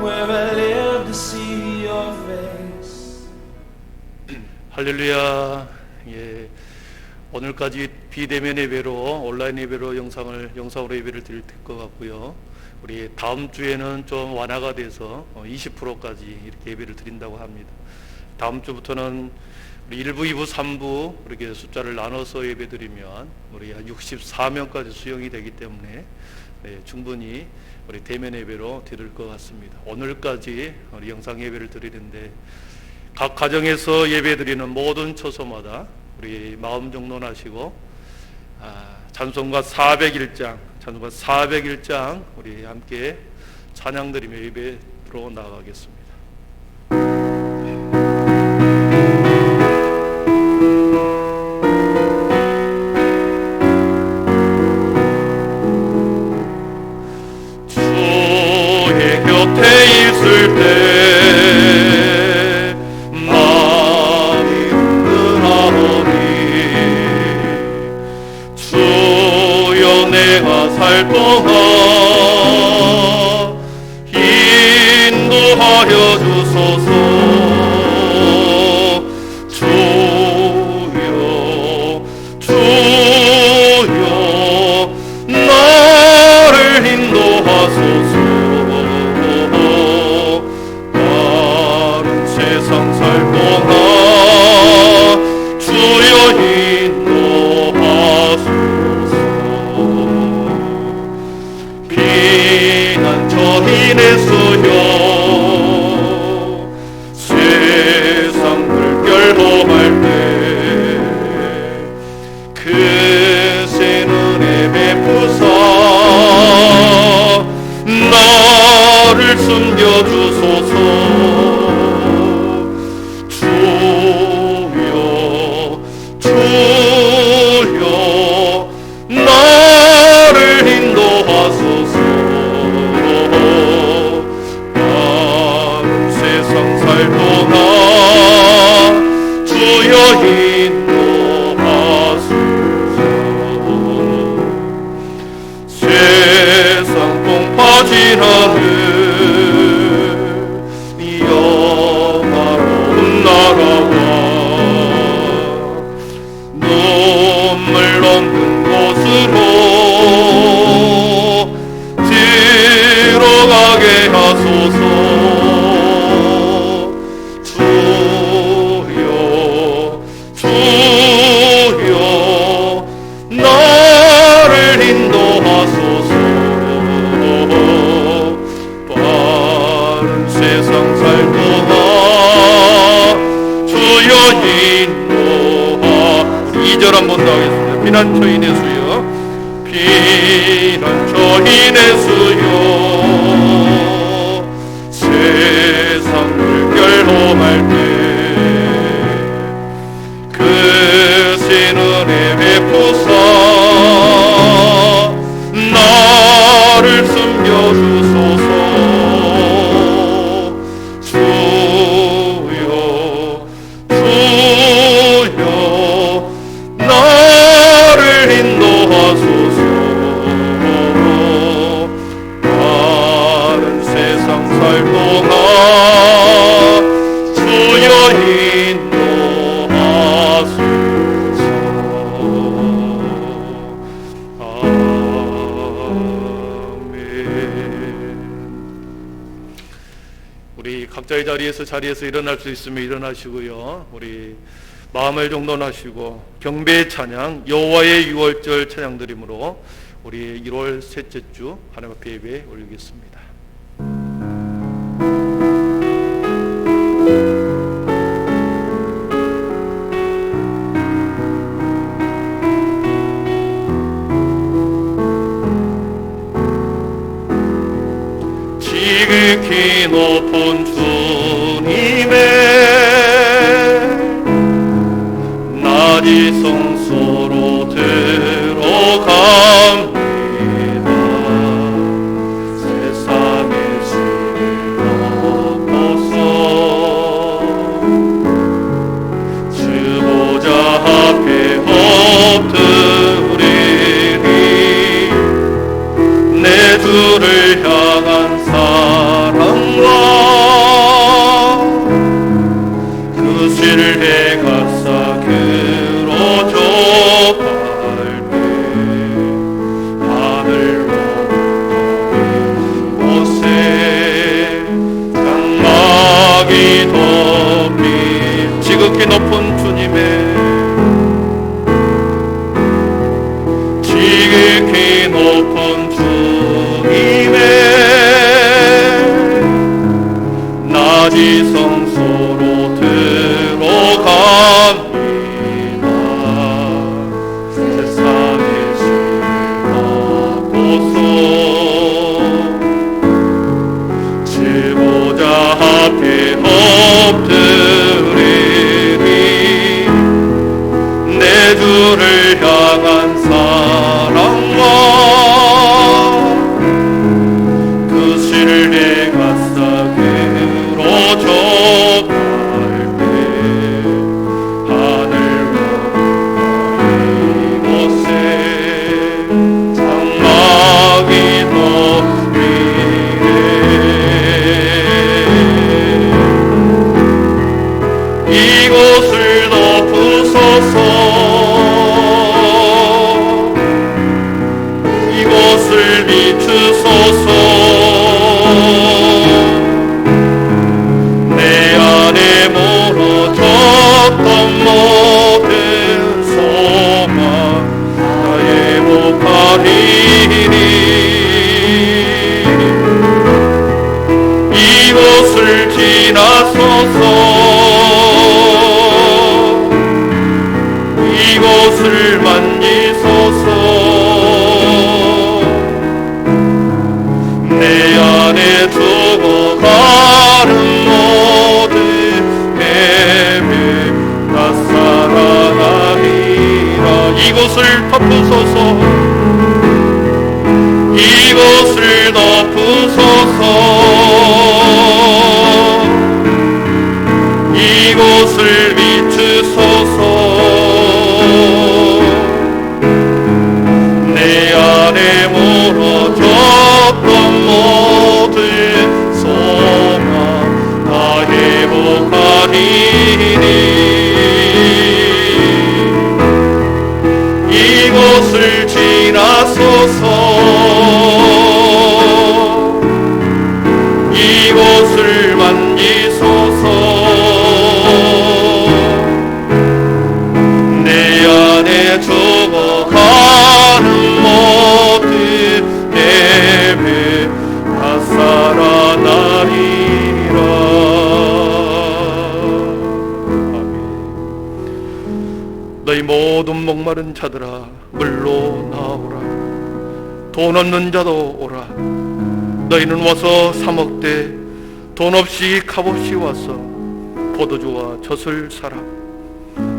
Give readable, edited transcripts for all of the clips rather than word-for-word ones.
where I live to see your face. 할렐루야. 예, 오늘까지 비대면 예배로 온라인 예배로 영상으로 예배를 드릴 것 같고요. 우리 다음 주에는 좀 완화가 돼서 20%까지 이렇게 예배를 드린다고 합니다. 다음 주부터는 우리 1부, 2부, 3부 이렇게 숫자를 나눠서 예배 드리면 우리 한 64명까지 수용이 되기 때문에 충분히 우리 대면 예배로 드릴 것 같습니다. 오늘까지 우리 영상 예배를 드리는데 각 가정에서 예배 드리는 모든 처소마다 우리 마음 정돈하시고 찬송가 401장 우리 함께 찬양 드리며 예배로 나아가겠습니다. 주의 곁에 있을 때 마음이 흔들하오니 주여 내가 살 동안 인도하여 주소서. 주여 나를 인도하소서. 다른 세상 살 동안 주여 인도하소서. 피난처인의 수요 세상 물결 험할 때 그 센 은혜 베푸사 나를 숨겨주소서. 주여 나를 인도하소서. 다른 세상 살 동안 주여 인도하소서. 세상 뽕파진 하늘 영화로운 나라와 눈물 없는 곳으로 들어가게 하소서. 주여 나를 인도하소서. 빠른 세상 살 동안 주여 인도하. 2절 한번 더 하겠습니다. 피난처인의 수요 피난처인의 수요 세상 물결 험할 때 그 센 은혜 베푸사 나를 숨겨주소서. 주여 나를 인도하소서. 다른 세상 살 동안 주여 인도하소서. 아멘. 우리 각자의 자리에서 일어날 수 있으면 일어나시고요. 우리 마음을 정돈하시고 경배의 찬양 여호와의 유월절 찬양 드림으로 우리 1월 셋째 주 하나님 앞에 예배 올리겠습니다. 지극히 높은 주님의 낮이 성소로 들어갑니다. 세상의 죄를 덮어서 주 보좌 앞에 엎드리리. 내 주를 향한 사랑과 높은 주님의 지극히 높은 주님의 낮이 성소로 들어갑니다. 세상에 실하고서 지보자 앞에 엎드리니 내 주를 향한 사랑과 그 신뢰가 싸게로 져갈 때 하늘과 이곳에 장막이 높이네. 이곳을 덮으소서. 이곳을 비추소서. 내 안에 멀어졌던 모든 소망 다 회복하리니 이곳을 지나소서. 이곳을 만지소서. 내 안에 죽어가는 모든 헤매 다 살아나리라. 이곳을 덮으소서. 이곳을 덮으소서. 이곳을 비추소서. 내 안에 멀어졌던 모든 소망 다 회복하리니 이곳을 지나소서. 이곳을 만지소서. 내 안에 죽어가는 모든 예배 다 살아나리라. 아멘. 너희 모든 목마른 자들아 물로 나오라. 돈 없는 자도 오라. 너희는 와서 사 먹되 돈 없이 값없이 와서 포도주와 젖을 사라.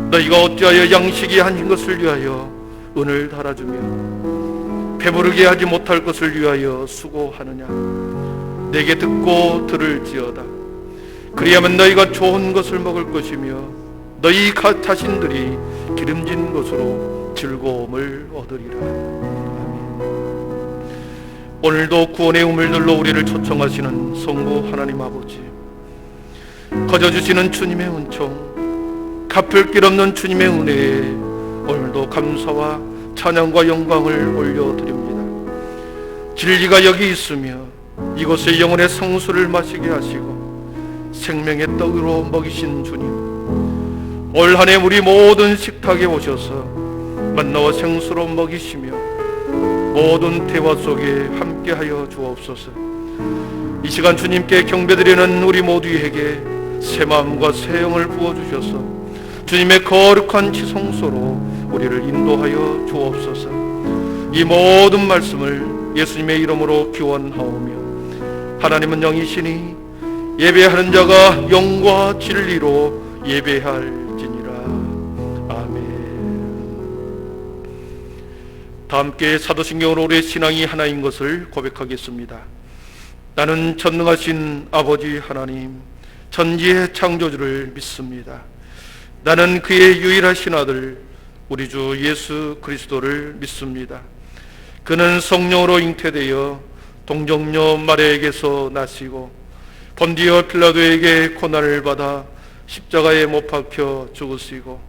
너희가 어찌하여 양식이 아닌 것을 위하여 은을 달아주며 배부르게 하지 못할 것을 위하여 수고하느냐. 내게 듣고 들을지어다. 그리하면 너희가 좋은 것을 먹을 것이며 너희 자신들이 기름진 것으로 즐거움을 얻으리라. 오늘도 구원의 우물들로 우리를 초청하시는 성부 하나님 아버지, 거저주시는 주님의 은총, 갚을 길 없는 주님의 은혜에 오늘도 감사와 찬양과 영광을 올려드립니다. 진리가 여기 있으며 이곳에 영혼의 성수를 마시게 하시고 생명의 떡으로 먹이신 주님, 올 한 해 우리 모든 식탁에 오셔서 만나와 생수로 먹이시며 모든 대화 속에 함께하여 주옵소서. 이 시간 주님께 경배드리는 우리 모두에게 새 마음과 새 영을 부어주셔서 주님의 거룩한 지성소로 우리를 인도하여 주옵소서. 이 모든 말씀을 예수님의 이름으로 기원하오며, 하나님은 영이시니 예배하는 자가 영과 진리로 예배할지니라. 아멘. 다 함께 사도신경으로 우리의 신앙이 하나인 것을 고백하겠습니다. 나는 전능하신 아버지 하나님, 천지의 창조주를 믿습니다. 나는 그의 유일하신 아들 우리 주 예수 그리스도를 믿습니다. 그는 성령으로 잉태되어 동정녀 마리아에게서 나시고 본디오 필라도에게 고난을 받아 십자가에 못 박혀 죽으시고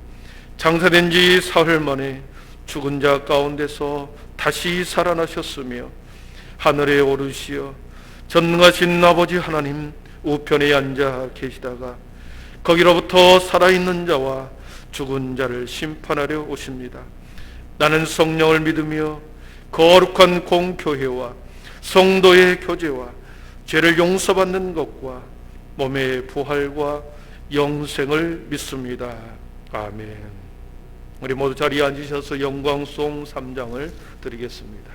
장사된 지 사흘 만에 죽은 자 가운데서 다시 살아나셨으며 하늘에 오르시어 전능하신 아버지 하나님 우편에 앉아 계시다가 거기로부터 살아있는 자와 죽은 자를 심판하려 오십니다. 나는 성령을 믿으며 거룩한 공교회와 성도의 교제와 죄를 용서받는 것과 몸의 부활과 영생을 믿습니다. 아멘. 우리 모두 자리에 앉으셔서 영광송 3장을 드리겠습니다.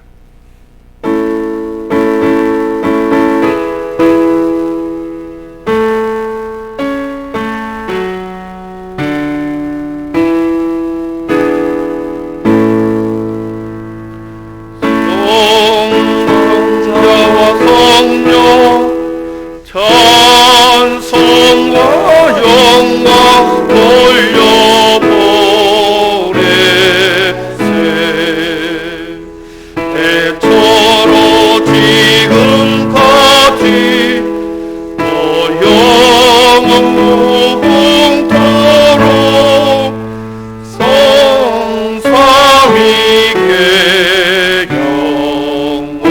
찬송과 영광 돌려보내세. 대처로 지금까지 또 영원 무궁토록 성삼위께 영광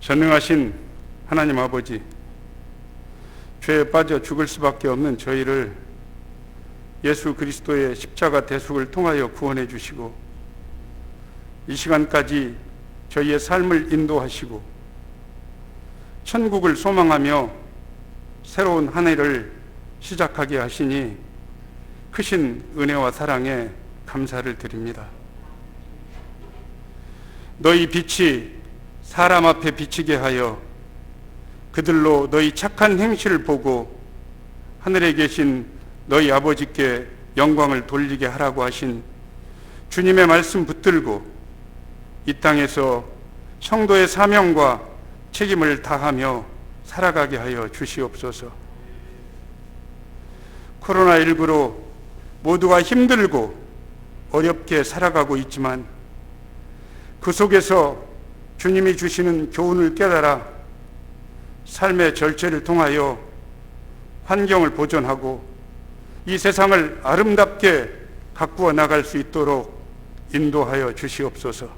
전능하신 하나님 아버지, 죄에 빠져 죽을 수밖에 없는 저희를 예수 그리스도의 십자가 대속을 통하여 구원해 주시고 이 시간까지 저희의 삶을 인도하시고 천국을 소망하며 새로운 한 해를 시작하게 하시니 크신 은혜와 사랑에 감사를 드립니다. 너희 빛이 사람 앞에 비치게 하여 그들로 너희 착한 행실을 보고 하늘에 계신 너희 아버지께 영광을 돌리게 하라고 하신 주님의 말씀 붙들고 이 땅에서 성도의 사명과 책임을 다하며 살아가게 하여 주시옵소서. 코로나19로 모두가 힘들고 어렵게 살아가고 있지만 그 속에서 주님이 주시는 교훈을 깨달아 삶의 절제를 통하여 환경을 보존하고 이 세상을 아름답게 가꾸어 나갈 수 있도록 인도하여 주시옵소서.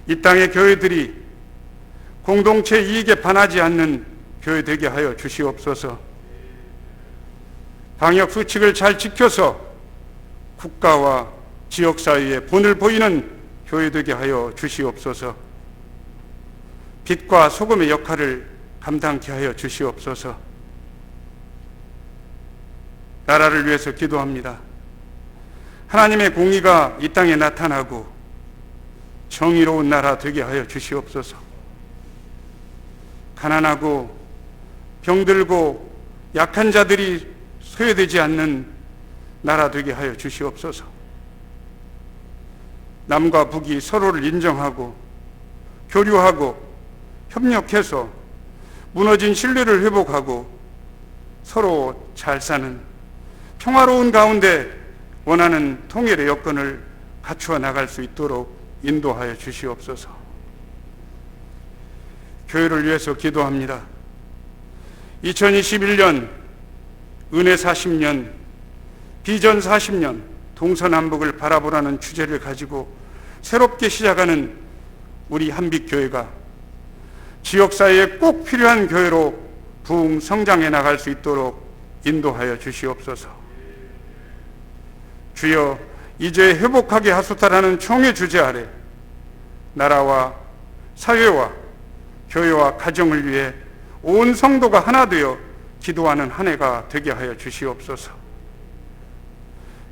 이 땅의 교회들이 공동체 이익에 반하지 않는 교회 되게 하여 주시옵소서. 방역 수칙을 잘 지켜서 국가와 지역사회에 본을 보이는 교회 되게 하여 주시옵소서. 빛과 소금의 역할을 감당케 하여 주시옵소서. 나라를 위해서 기도합니다. 하나님의 공의가 이 땅에 나타나고 정의로운 나라 되게 하여 주시옵소서. 가난하고 병들고 약한 자들이 소외되지 않는 나라 되게 하여 주시옵소서. 남과 북이 서로를 인정하고 교류하고 협력해서 무너진 신뢰를 회복하고 서로 잘 사는 평화로운 가운데 원하는 통일의 여건을 갖추어 나갈 수 있도록 인도하여 주시옵소서. 교회를 위해서 기도합니다. 2021년 은혜 40년, 비전 40년, 동서남북을 바라보라는 주제를 가지고 새롭게 시작하는 우리 한빛교회가 지역사회에 꼭 필요한 교회로 부흥 성장해 나갈 수 있도록 인도하여 주시옵소서. 주여, 이제 회복하게 하소서라는 총의 주제 아래 나라와 사회와 교회와 가정을 위해 온 성도가 하나 되어 기도하는 한 해가 되게 하여 주시옵소서.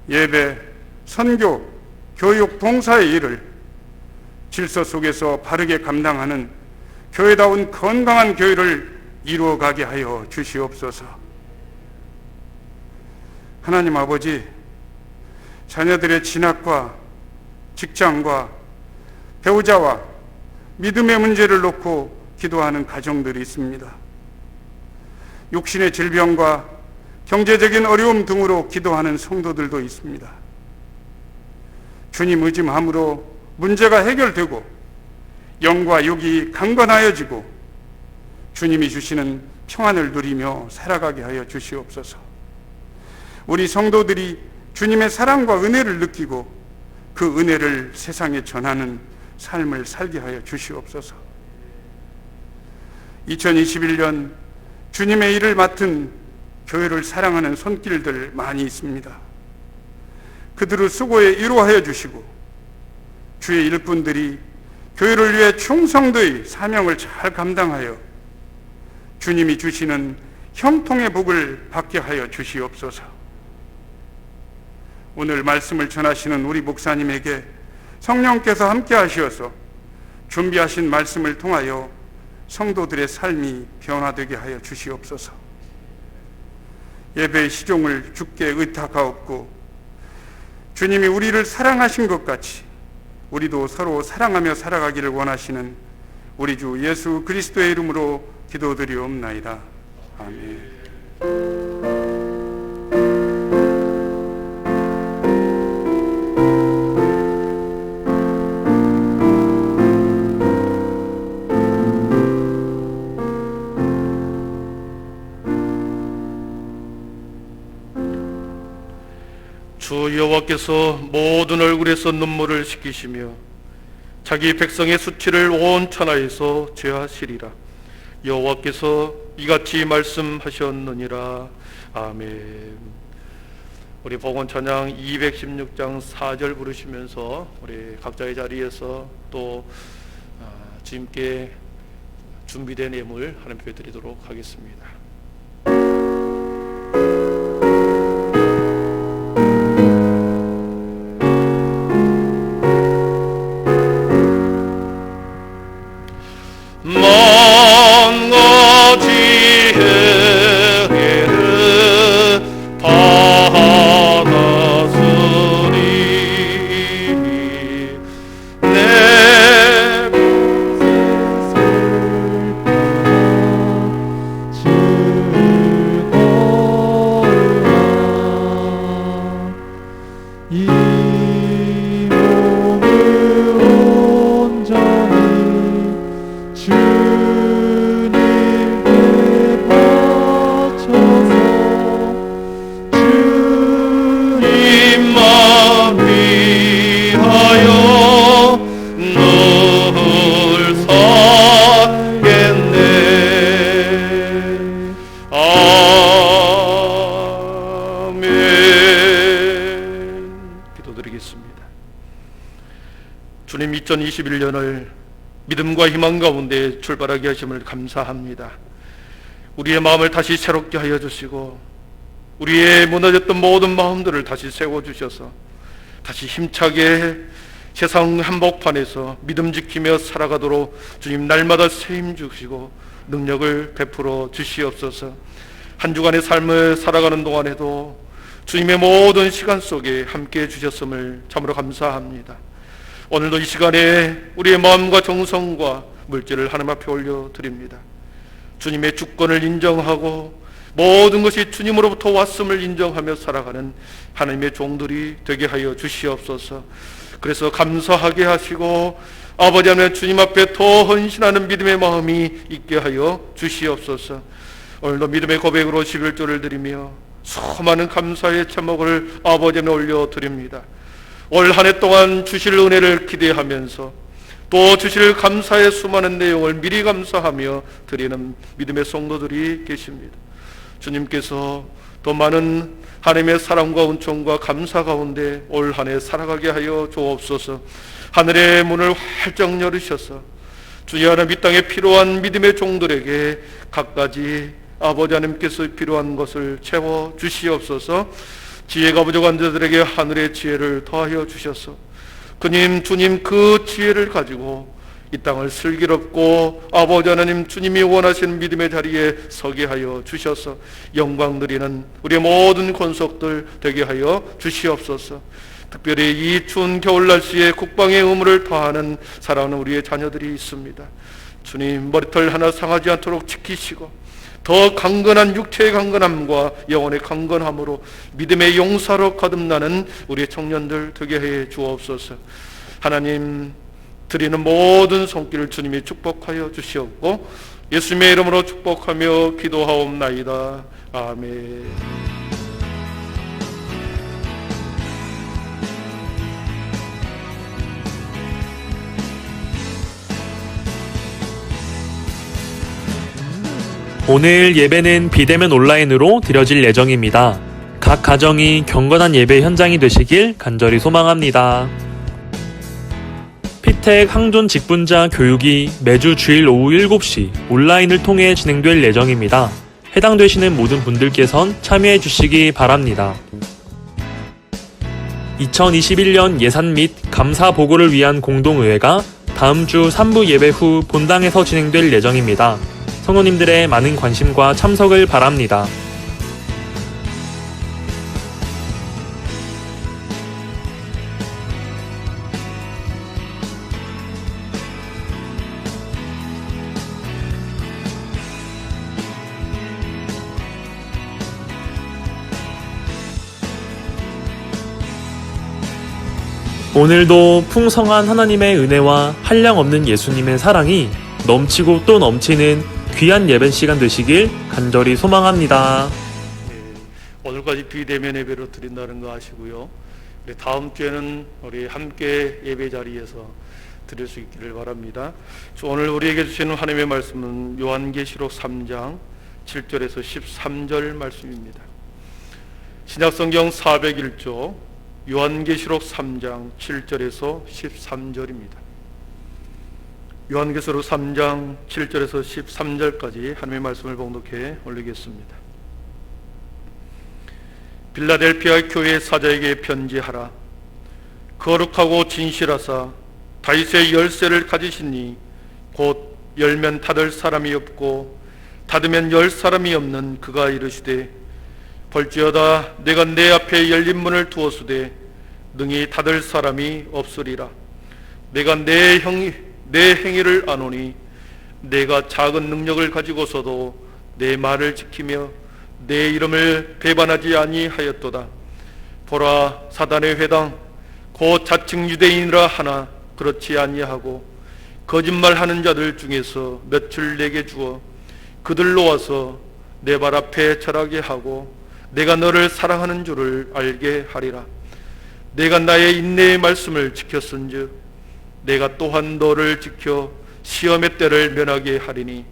예배, 선교, 교육, 봉사의 일을 질서 속에서 바르게 감당하는 교회다운 건강한 교회를 이루어가게 하여 주시옵소서. 하나님 아버지, 자녀들의 진학과 직장과 배우자와 믿음의 문제를 놓고 기도하는 가정들이 있습니다. 육신의 질병과 경제적인 어려움 등으로 기도하는 성도들도 있습니다. 주님 의지함으로 문제가 해결되고 영과 육이 강건하여지고 주님이 주시는 평안을 누리며 살아가게 하여 주시옵소서. 우리 성도들이 주님의 사랑과 은혜를 느끼고 그 은혜를 세상에 전하는 삶을 살게 하여 주시옵소서. 2021년 주님의 일을 맡은 교회를 사랑하는 손길들 많이 있습니다. 그들의 수고에 위로하여 주시고 주의 일꾼들이 교회를 위해 충성도의 사명을 잘 감당하여 주님이 주시는 형통의 복을 받게 하여 주시옵소서. 오늘 말씀을 전하시는 우리 목사님에게 성령께서 함께 하시어서 준비하신 말씀을 통하여 성도들의 삶이 변화되게 하여 주시옵소서. 예배의 시종을 주께 의탁하옵고 주님이 우리를 사랑하신 것 같이 우리도 서로 사랑하며 살아가기를 원하시는 우리 주 예수 그리스도의 이름으로 기도드리옵나이다. 아멘. 주 여호와께서 모든 얼굴에서 눈물을 씻기시며 자기 백성의 수치를 온 천하에서 제하시리라. 여호와께서 이같이 말씀하셨느니라. 아멘. 우리 복원 찬양 216장 4절 부르시면서 우리 각자의 자리에서 또 주님께 준비된 예물 하나님께 드리도록 하겠습니다. 주님 2021년을 믿음과 희망 가운데 출발하게 하심을 감사합니다. 우리의 마음을 다시 새롭게 하여 주시고 우리의 무너졌던 모든 마음들을 다시 세워주셔서 다시 힘차게 세상 한복판에서 믿음 지키며 살아가도록 주님 날마다 세임 주시고 능력을 베풀어 주시옵소서. 한 주간의 삶을 살아가는 동안에도 주님의 모든 시간 속에 함께해 주셨음을 참으로 감사합니다. 오늘도 이 시간에 우리의 마음과 정성과 물질을 하나님 앞에 올려드립니다. 주님의 주권을 인정하고 모든 것이 주님으로부터 왔음을 인정하며 살아가는 하나님의 종들이 되게 하여 주시옵소서. 그래서 감사하게 하시고 아버지 하나님 주님 앞에 더 헌신하는 믿음의 마음이 있게 하여 주시옵소서. 오늘도 믿음의 고백으로 11조를 드리며 수많은 감사의 제목을 아버지 하나님 올려드립니다. 올 한 해 동안 주실 은혜를 기대하면서 또 주실 감사의 수많은 내용을 미리 감사하며 드리는 믿음의 성도들이 계십니다. 주님께서 더 많은 하나님의 사랑과 은총과 감사 가운데 올 한 해 살아가게 하여 주옵소서. 하늘의 문을 활짝 열으셔서 주여 하나님 이 땅에 필요한 믿음의 종들에게 각가지 아버지 하나님께서 필요한 것을 채워 주시옵소서. 지혜가 부족한 자들에게 하늘의 지혜를 더하여 주셔서 주님 그 지혜를 가지고 이 땅을 슬기롭고 아버지 하나님 주님이 원하시는 믿음의 자리에 서게 하여 주셔서 영광 드리는 우리의 모든 권속들 되게 하여 주시옵소서. 특별히 이 추운 겨울 날씨에 국방의 의무를 다하는 사랑하는 우리의 자녀들이 있습니다. 주님 머리털 하나 상하지 않도록 지키시고 더 강건한 육체의 강건함과 영혼의 강건함으로 믿음의 용사로 거듭나는 우리의 청년들 되게 해 주옵소서. 하나님 드리는 모든 손길을 주님이 축복하여 주시옵고 예수님의 이름으로 축복하며 기도하옵나이다. 아멘. 오늘 예배는 비대면 온라인으로 드려질 예정입니다. 각 가정이 경건한 예배 현장이 되시길 간절히 소망합니다. 피택 항존 직분자 교육이 매주 주일 오후 7시 온라인을 통해 진행될 예정입니다. 해당되시는 모든 분들께선 참여해 주시기 바랍니다. 2021년 예산 및 감사 보고를 위한 공동의회가 다음 주 3부 예배 후 본당에서 진행될 예정입니다. 성도님들의 많은 관심과 참석을 바랍니다. 오늘도 풍성한 하나님의 은혜와 한량없는 예수님의 사랑이 넘치고 또 넘치는 귀한 예배 시간 되시길 간절히 소망합니다. 오늘까지 비대면 예배로 드린다는 거 아시고요. 우리 다음 주에는 우리 함께 예배 자리에서 드릴 수 있기를 바랍니다. 오늘 우리에게 주시는 하나님의 말씀은 요한계시록 3장 7절에서 13절 말씀입니다. 신약성경 401조 요한계시록 3장 7절에서 13절입니다. 요한계시록 3장 7절에서 13절까지 하나님의 말씀을 봉독해 올리겠습니다. 빌라델피아 교회 사자에게 편지하라. 거룩하고 진실하사 다윗의 열쇠를 가지시니 곧 열면 닫을 사람이 없고 닫으면 열 사람이 없는 그가 이르시되 볼지어다 내가 내 앞에 열린 문을 두었으되 능히 닫을 사람이 없으리라. 내가 내 행위를 아노니 내가 작은 능력을 가지고서도 내 말을 지키며 내 이름을 배반하지 아니하였도다. 보라, 사단의 회당 곧 자칭 유대인이라 하나 그렇지 아니하고 거짓말하는 자들 중에서 몇을 내게 주어 그들로 와서 내 발 앞에 절하게 하고 내가 너를 사랑하는 줄을 알게 하리라. 내가 나의 인내의 말씀을 지켰은즉 내가 또한 너를 지켜 시험의 때를 면하게 하리니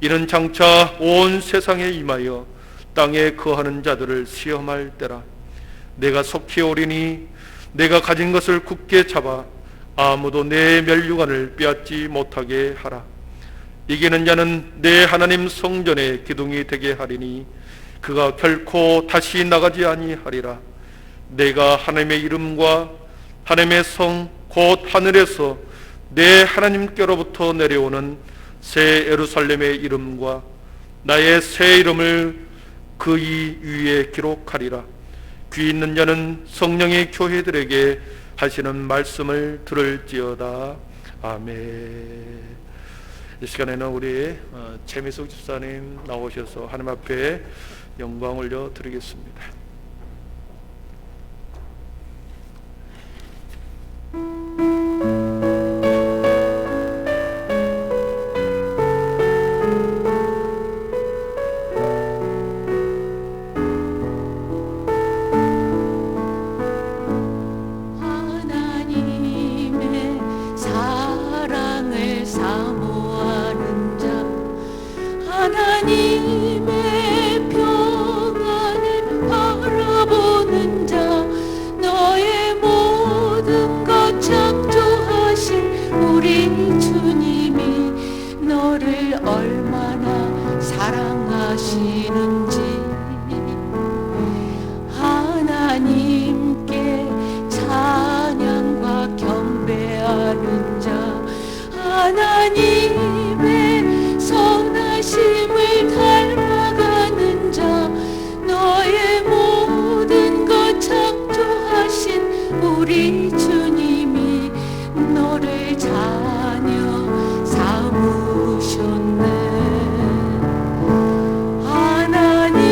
이는 장차 온 세상에 임하여 땅에 거하는 자들을 시험할 때라. 내가 속히 오리니 내가 가진 것을 굳게 잡아 아무도 내 멸류관을 빼앗지 못하게 하라. 이기는 자는 내 하나님 성전의 기둥이 되게 하리니 그가 결코 다시 나가지 아니하리라. 내가 하나님의 이름과 하나님의 성 곧 하늘에서 내 하나님께로부터 내려오는 새 예루살렘의 이름과 나의 새 이름을 그 이 위에 기록하리라. 귀 있는 자는 성령의 교회들에게 하시는 말씀을 들을지어다. 아멘. 이 시간에는 우리 최미숙 집사님 나오셔서 하나님 앞에 영광 올려 드리겠습니다. 하나님의 사랑을 사모하는 자, 하나님의 평안을 바라보는 자, 너의 모든 것 창조하신 우리 주님이 너를 얼마나 사랑하시는지 하나님께 찬양과 경배하는 자, 하나님의 선하심을 닮아가는 자, 너의 모든 것 창조하신 우리 주님이 너를 자녀 삼으셨네. 하나님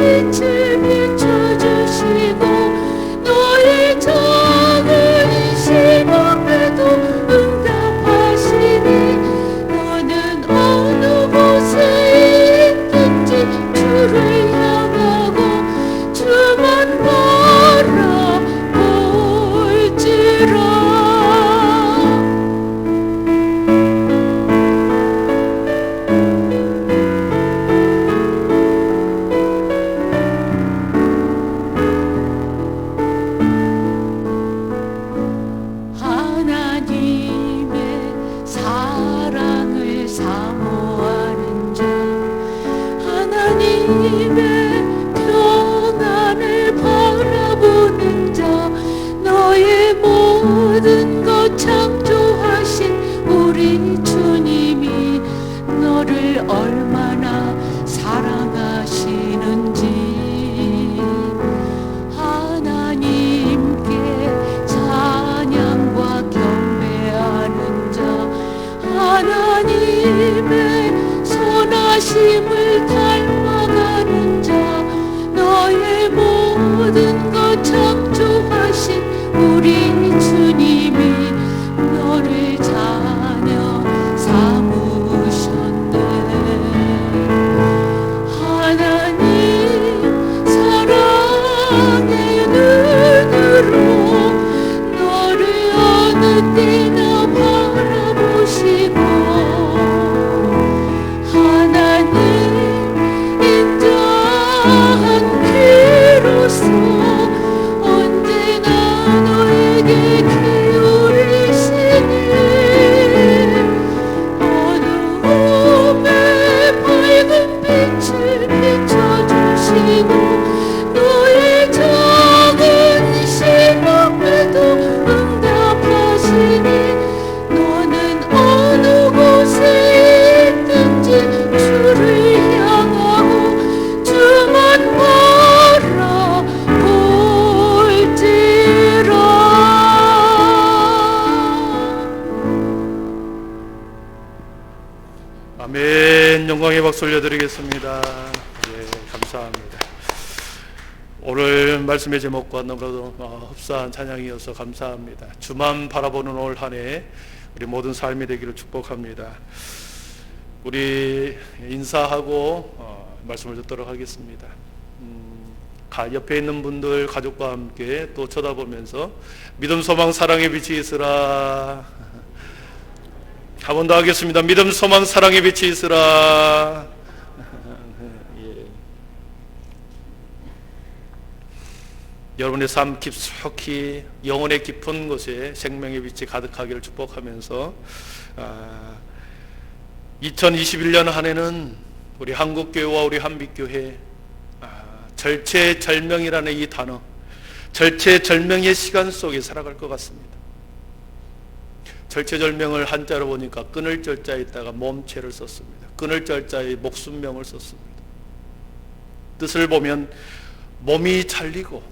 빛을 비춰주시고 너의 작은 심령에도 응답하시니 너는 어느 곳에 있든지 주를 향하고 주만 바라볼지라. 하나님의 사랑을 사모하는 자, 하나님의 평안을 바라보는 자, 너의 모든 것 창조하신 우리 주님이 너를 얼마나 사랑하시는지 하나님께 찬양과 경배하는 자, 하나님의 선하심을 닮아가는 자, 너의 모든 것 창조하신 우리 주님이 너를 자녀 삼으셨네. 하나님 사랑의 눈으로 너를 어느 때나 바라보시고 하나님 인자한 귀로서 언제나 너에게 기울이시니 어두움에 밝은 빛을 비춰주시고 너의 작은 심령에도 응답하시니 너는 어느 곳에 있든지 주를 향하고 주만 바라볼지라. 아멘. 영광의 박수 올려드리겠습니다. 예, 감사합니다. 오늘 말씀의 제목과 너무나도 흡사한 찬양이어서 감사합니다. 주만 바라보는 올 한 해 우리 모든 삶이 되기를 축복합니다. 우리 인사하고 말씀을 듣도록 하겠습니다. 옆에 있는 분들 가족과 함께 또 쳐다보면서 믿음 소망 사랑의 빛이 있으라. 한 번 더 하겠습니다. 믿음 소망 사랑의 빛이 있으라. 예. 여러분의 삶 깊숙이 영혼의 깊은 곳에 생명의 빛이 가득하기를 축복하면서 2021년 한 해는 우리 한국교회와 우리 한빛교회 절체절명이라는 이 단어, 절체절명의 시간 속에 살아갈 것 같습니다. 절체절명을 한자로 보니까 끊을 절자에다가 몸체를 썼습니다. 끊을 절자에 목숨명을 썼습니다. 뜻을 보면 몸이 잘리고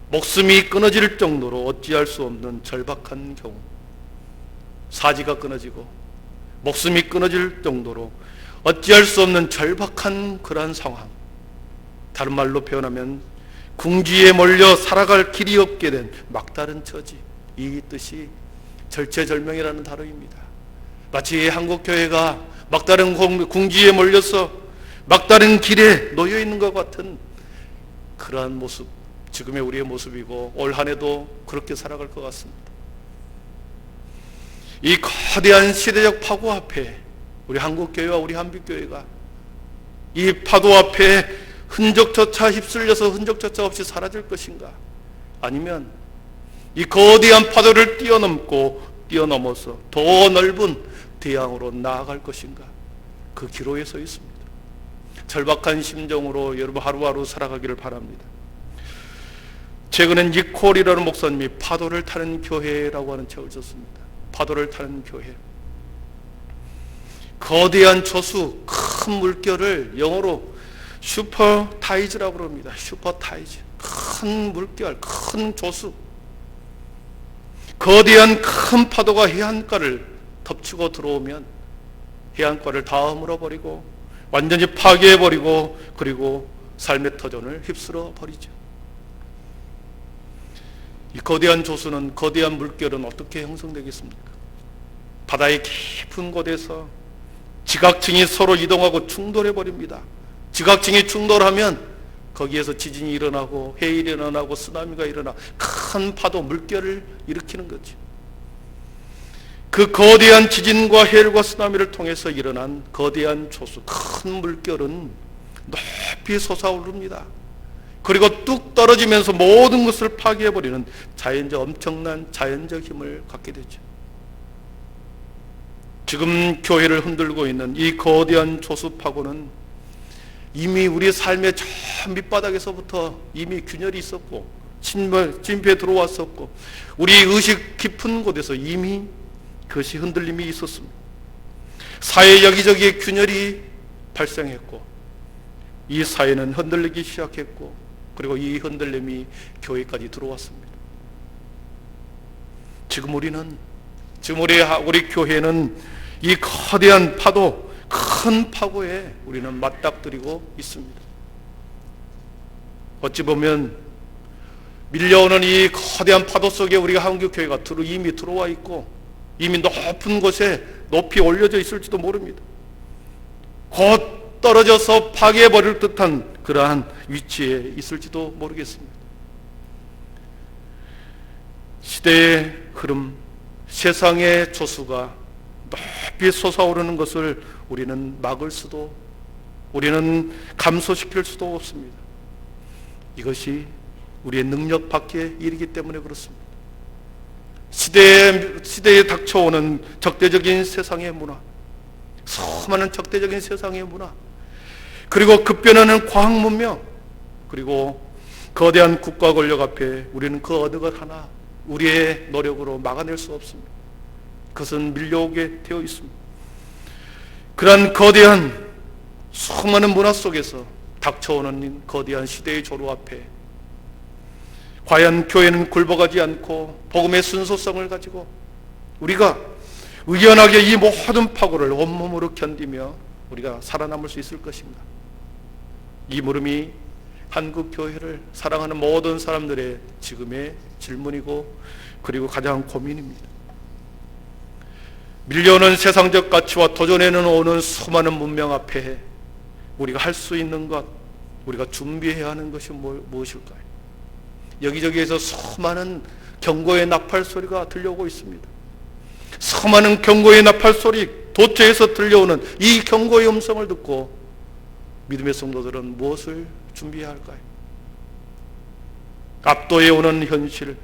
목숨이 끊어질 정도로 어찌할 수 없는 절박한 경우, 사지가 끊어지고 목숨이 끊어질 정도로 어찌할 수 없는 절박한 그러한 상황, 다른 말로 표현하면 궁지에 몰려 살아갈 길이 없게 된 막다른 처지, 이 뜻이 절체절명이라는 단어입니다. 마치 한국교회가 막다른 궁지에 몰려서 막다른 길에 놓여 있는 것 같은 그러한 모습, 지금의 우리의 모습이고 올 한 해도 그렇게 살아갈 것 같습니다. 이 거대한 시대적 파고 앞에 우리 한국교회와 우리 한빛교회가 이 파도 앞에 흔적조차 휩쓸려서 흔적조차 없이 사라질 것인가, 아니면 이 거대한 파도를 뛰어넘어서 더 넓은 대양으로 나아갈 것인가, 그 기로에 서 있습니다. 절박한 심정으로 여러분 하루하루 살아가기를 바랍니다. 최근엔 니콜이라는 목사님이 파도를 타는 교회라고 하는 책을 썼습니다. 파도를 타는 교회. 거대한 조수, 큰 물결을 영어로 슈퍼타이즈라고 합니다. 슈퍼타이즈. 큰 물결, 큰 조수. 거대한 큰 파도가 해안가를 덮치고 들어오면 해안가를 다 허물어버리고 완전히 파괴해버리고, 그리고 삶의 터전을 휩쓸어 버리죠. 이 거대한 조수는, 거대한 물결은 어떻게 형성되겠습니까? 바다의 깊은 곳에서 지각층이 서로 이동하고 충돌해 버립니다. 지각층이 충돌하면 거기에서 지진이 일어나고 해일이 일어나고 쓰나미가 일어나 큰 파도, 물결을 일으키는 거죠. 그 거대한 지진과 해일과 쓰나미를 통해서 일어난 거대한 조수, 큰 물결은 높이 솟아오릅니다. 그리고 뚝 떨어지면서 모든 것을 파괴해버리는 엄청난 자연적 힘을 갖게 되죠. 지금 교회를 흔들고 있는 이 거대한 조수 파고는 이미 우리 삶의 저 밑바닥에서부터 이미 균열이 있었고 진폐에 들어왔었고 우리 의식 깊은 곳에서 이미 그것이 흔들림이 있었습니다. 사회 여기저기에 균열이 발생했고 이 사회는 흔들리기 시작했고 그리고 이 흔들림이 교회까지 들어왔습니다. 지금 우리 교회는 이 거대한 파도, 큰 파고에 우리는 맞닥뜨리고 있습니다. 어찌 보면 밀려오는 이 거대한 파도 속에 우리가 한국교회가 이미 들어와 있고 이미 높은 곳에 높이 올려져 있을지도 모릅니다. 곧 떨어져서 파괴해버릴 듯한 그러한 위치에 있을지도 모르겠습니다. 시대의 흐름, 세상의 조수가 높이 솟아오르는 것을 우리는 막을 수도, 우리는 감소시킬 수도 없습니다. 이것이 우리의 능력 밖의 일이기 때문에 그렇습니다. 시대에 닥쳐오는 적대적인 세상의 문화, 수많은 적대적인 세상의 문화, 그리고 급변하는 과학 문명, 그리고 거대한 국가 권력 앞에 우리는 그 어느 것 하나 우리의 노력으로 막아낼 수 없습니다. 그것은 밀려오게 되어 있습니다. 그러한 거대한 수많은 문화 속에서 닥쳐오는 거대한 시대의 조로 앞에 과연 교회는 굴복하지 않고 복음의 순수성을 가지고 우리가 의연하게 이 모든 파고를 온몸으로 견디며 우리가 살아남을 수 있을 것인가? 이 물음이 한국 교회를 사랑하는 모든 사람들의 지금의 질문이고 그리고 가장 고민입니다. 밀려오는 세상적 가치와 도전에는 오는 수많은 문명 앞에 우리가 할 수 있는 것, 우리가 준비해야 하는 것이 무엇일까요? 여기저기에서 수많은 경고의 나팔 소리가 들려오고 있습니다. 수많은 경고의 나팔 소리, 도처에서 들려오는 이 경고의 음성을 듣고 믿음의 성도들은 무엇을 준비해야 할까요? 압도해 오는 현실,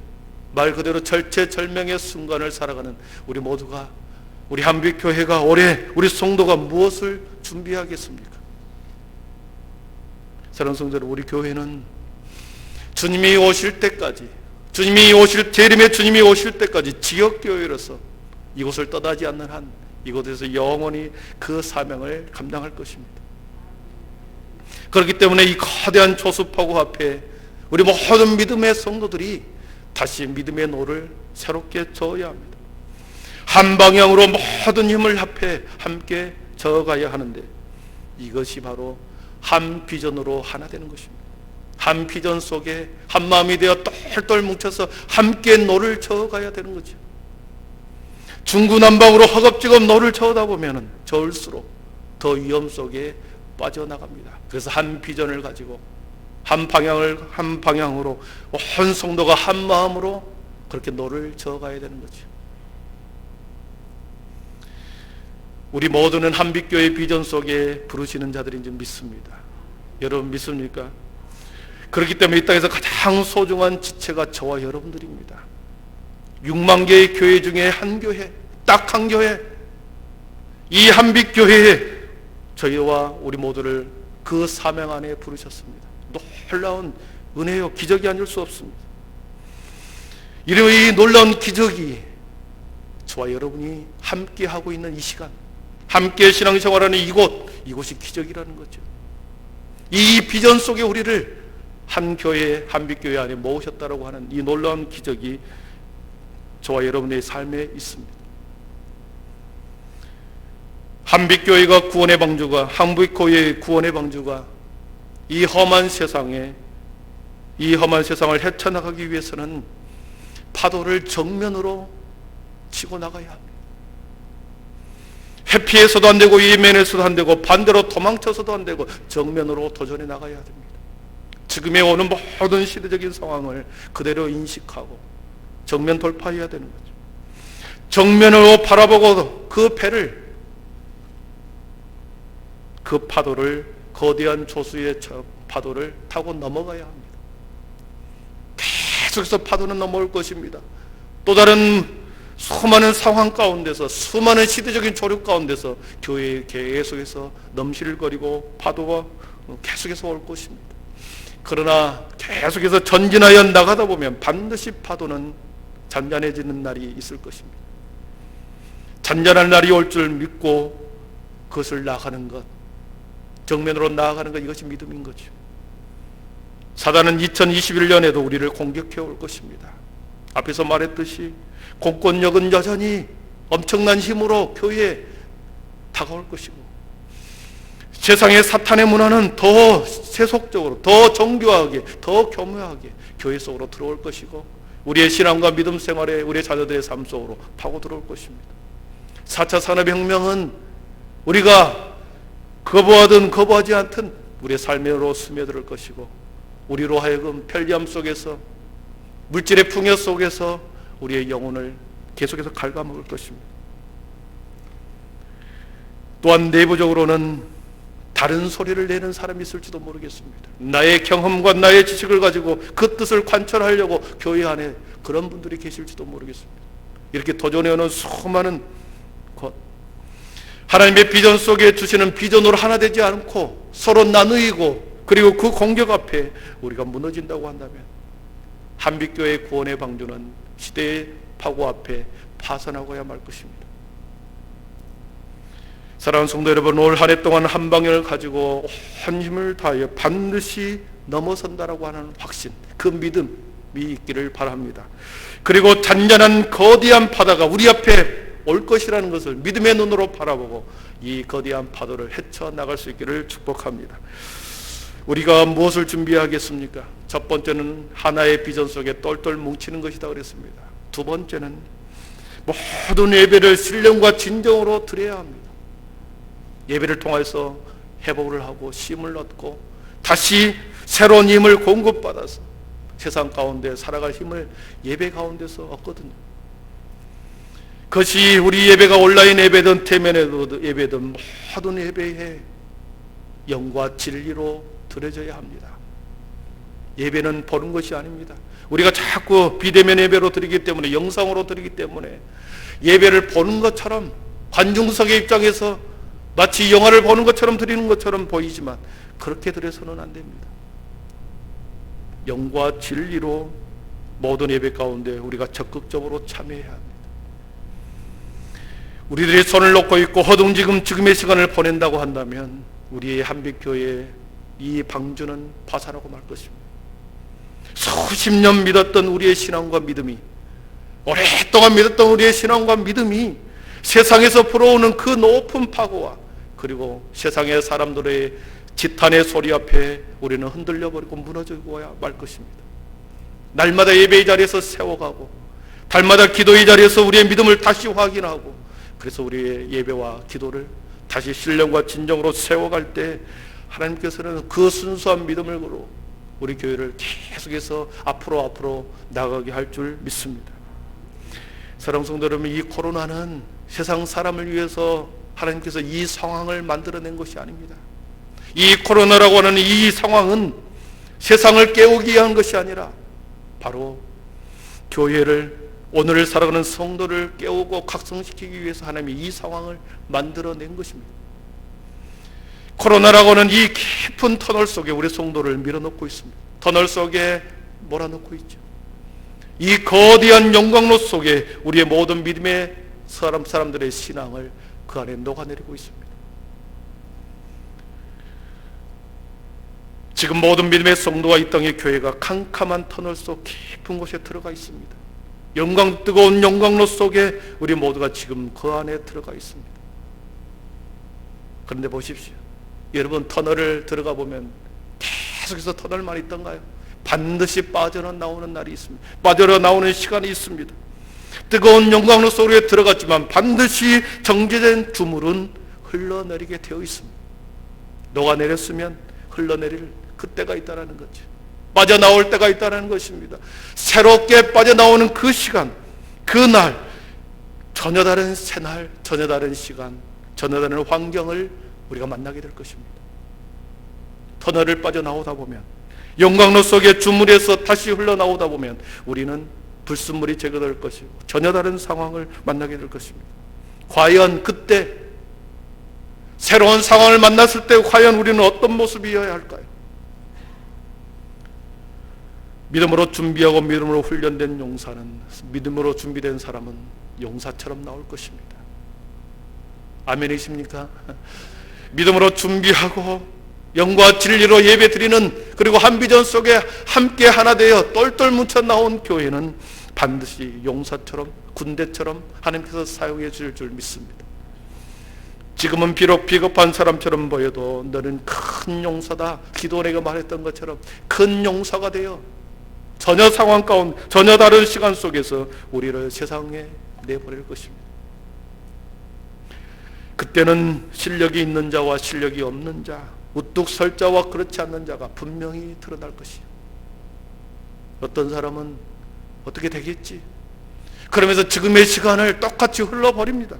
말 그대로 절체절명의 순간을 살아가는 우리 모두가, 우리 한빛교회가 올해 우리 성도가 무엇을 준비하겠습니까? 사랑하는 성도 여러분, 우리 교회는 주님이 오실 때까지, 재림의 주님이 오실 때까지 지역교회로서 이곳을 떠나지 않는 한 이곳에서 영원히 그 사명을 감당할 것입니다. 그렇기 때문에 이 거대한 조수파고 앞에 우리 모든 믿음의 성도들이 다시 믿음의 노를 새롭게 저어야 합니다. 한 방향으로 모든 힘을 합해 함께 저어가야 하는데 이것이 바로 한 비전으로 하나 되는 것입니다. 한 비전 속에 한 마음이 되어 똘똘 뭉쳐서 함께 노를 저어가야 되는 거죠. 중구난방으로 허겁지겁 노를 저어다 보면 저을수록 더 위험 속에 빠져나갑니다. 그래서 한 비전을 가지고 한 방향으로 온 성도가 한 마음으로 그렇게 노를 저어가야 되는 거죠. 우리 모두는 한빛교회 비전 속에 부르시는 자들인 줄 믿습니다. 여러분 믿습니까? 그렇기 때문에 이 땅에서 가장 소중한 지체가 저와 여러분들입니다. 6만 개의 교회 중에 한 교회, 딱 한 교회, 이 한빛교회에 저희와 우리 모두를 그 사명 안에 부르셨습니다. 놀라운 은혜요, 기적이 아닐 수 없습니다. 이 놀라운 기적이 저와 여러분이 함께 하고 있는 이 시간, 함께 신앙생활하는 이곳이 기적이라는 거죠. 이 비전 속에 우리를 한 교회, 한빛교회 안에 모으셨다라고 하는 이 놀라운 기적이 저와 여러분의 삶에 있습니다. 한빛교회가 구원의 방주가, 한빛교회의 구원의 방주가 이 험한 세상을 헤쳐나가기 위해서는 파도를 정면으로 치고 나가야 합니다. 회피해서도 안 되고 이면에서도 안 되고 반대로 도망쳐서도 안 되고 정면으로 도전해 나가야 됩니다. 지금에 오는 모든 시대적인 상황을 그대로 인식하고 정면 돌파해야 되는 거죠. 정면으로 바라보고 그 배를, 그 파도를, 거대한 조수의 파도를 타고 넘어가야 합니다. 계속해서 파도는 넘어올 것입니다. 또 다른 수많은 상황 가운데서, 수많은 시대적인 조력 가운데서 교회에 계속해서 넘실거리고 파도가 계속해서 올 것입니다. 그러나 계속해서 전진하여 나가다 보면 반드시 파도는 잔잔해지는 날이 있을 것입니다. 잔잔한 날이 올 줄 믿고 그것을 나가는 것, 정면으로 나아가는 것, 이것이 믿음인 거죠. 사단은 2021년에도 우리를 공격해 올 것입니다. 앞에서 말했듯이 공권력은 여전히 엄청난 힘으로 교회에 다가올 것이고, 세상의 사탄의 문화는 더 세속적으로, 더 정교하게, 더 교묘하게 교회 속으로 들어올 것이고, 우리의 신앙과 믿음 생활에, 우리의 자녀들의 삶 속으로 파고 들어올 것입니다. 4차 산업혁명은 우리가 거부하든 거부하지 않든 우리의 삶으로 스며들 것이고, 우리로 하여금 편리함 속에서, 물질의 풍요 속에서 우리의 영혼을 계속해서 갉아먹을 것입니다. 또한 내부적으로는 다른 소리를 내는 사람이 있을지도 모르겠습니다. 나의 경험과 나의 지식을 가지고 그 뜻을 관철하려고 교회 안에 그런 분들이 계실지도 모르겠습니다. 이렇게 도전해오는 수많은 것, 하나님의 비전 속에 주시는 비전으로 하나 되지 않고 서로 나누이고, 그리고 그 공격 앞에 우리가 무너진다고 한다면 한빛교회의 구원의 방주는 시대의 파고 앞에 파산하고야 말 것입니다. 사랑하는 성도 여러분, 올 한 해 동안 한 방향을 가지고 한 힘을 다하여 반드시 넘어선다라고 하는 확신, 그 믿음이 있기를 바랍니다. 그리고 잔잔한 거대한 바다가 우리 앞에 올 것이라는 것을 믿음의 눈으로 바라보고 이 거대한 파도를 헤쳐나갈 수 있기를 축복합니다. 우리가 무엇을 준비하겠습니까? 첫 번째는 하나의 비전 속에 똘똘 뭉치는 것이다 그랬습니다. 두 번째는 모든 예배를 신령과 진정으로 드려야 합니다. 예배를 통해서 회복을 하고 쉼을 얻고 다시 새로운 힘을 공급받아서 세상 가운데 살아갈 힘을 예배 가운데서 얻거든요. 그것이 우리 예배가 온라인 예배든 대면 예배든 모든 예배에 영과 진리로 드려져야 합니다. 예배는 보는 것이 아닙니다. 우리가 자꾸 비대면 예배로 드리기 때문에, 영상으로 드리기 때문에 예배를 보는 것처럼, 관중석의 입장에서 마치 영화를 보는 것처럼 드리는 것처럼 보이지만 그렇게 드려서는 안 됩니다. 영과 진리로 모든 예배 가운데 우리가 적극적으로 참여해야 합니다. 우리들이 손을 놓고 있고 허둥지금 시간을 보낸다고 한다면 우리의 한빛교회의 이 방주는 파산하고 말 것입니다. 수십 년 믿었던 우리의 신앙과 믿음이, 오랫동안 믿었던 우리의 신앙과 믿음이 세상에서 불어오는 그 높은 파고와, 그리고 세상의 사람들의 지탄의 소리 앞에 우리는 흔들려 버리고 무너져야 말 것입니다. 날마다 예배의 자리에서 세워가고, 달마다 기도의 자리에서 우리의 믿음을 다시 확인하고, 그래서 우리의 예배와 기도를 다시 신령과 진정으로 세워갈 때 하나님께서는 그 순수한 믿음으로 우리 교회를 계속해서 앞으로 나가게 할 줄 믿습니다. 사랑하는 성도 여러분, 이 코로나는 세상 사람을 위해서 하나님께서 이 상황을 만들어낸 것이 아닙니다. 이 코로나라고 하는 이 상황은 세상을 깨우기 위한 것이 아니라 바로 교회를, 오늘 살아가는 성도를 깨우고 각성시키기 위해서 하나님이 이 상황을 만들어낸 것입니다. 코로나라고 하는 이 깊은 터널 속에 우리 성도를 밀어넣고 있습니다. 터널 속에 몰아넣고 있죠. 이 거대한 영광로 속에 우리의 모든 믿음의 사람들의 신앙을 그 안에 녹아내리고 있습니다. 지금 모든 믿음의 성도와 이 땅의 교회가 캄캄한 터널 속 깊은 곳에 들어가 있습니다. 뜨거운 영광로 속에 우리 모두가 지금 그 안에 들어가 있습니다. 그런데 보십시오. 여러분, 터널을 들어가 보면 계속해서 터널만 있던가요? 반드시 빠져나오는 날이 있습니다. 빠져나오는 시간이 있습니다. 뜨거운 영광로 속에 들어갔지만 반드시 정제된 주물은 흘러내리게 되어 있습니다. 녹아내렸으면 흘러내릴 그때가 있다는 거죠. 빠져나올 때가 있다는 것입니다. 새롭게 빠져나오는 그 시간, 그날, 전혀 다른 새날, 전혀 다른 시간, 전혀 다른 환경을 우리가 만나게 될 것입니다. 터널을 빠져나오다 보면, 영광로 속에 주물에서 다시 흘러나오다 보면 우리는 불순물이 제거될 것이고 전혀 다른 상황을 만나게 될 것입니다. 과연 그때 새로운 상황을 만났을 때 과연 우리는 어떤 모습이어야 할까요? 믿음으로 준비하고 믿음으로 훈련된 용사는, 믿음으로 준비된 사람은 용사처럼 나올 것입니다. 아멘이십니까? 믿음으로 준비하고 영과 진리로 예배 드리는, 그리고 한 비전 속에 함께 하나 되어 똘똘 뭉쳐 나온 교회는 반드시 용사처럼, 군대처럼 하나님께서 사용해 주실 줄 믿습니다. 지금은 비록 비겁한 사람처럼 보여도 너는 큰 용사다, 기도원에게 말했던 것처럼 큰 용사가 되어 전혀 상황 가운데, 전혀 다른 시간 속에서 우리를 세상에 내보낼 것입니다. 그때는 실력이 있는 자와 실력이 없는 자, 우뚝 설 자와 그렇지 않는 자가 분명히 드러날 것이요. 어떤 사람은 어떻게 되겠지? 그러면서 지금의 시간을 똑같이 흘러버립니다.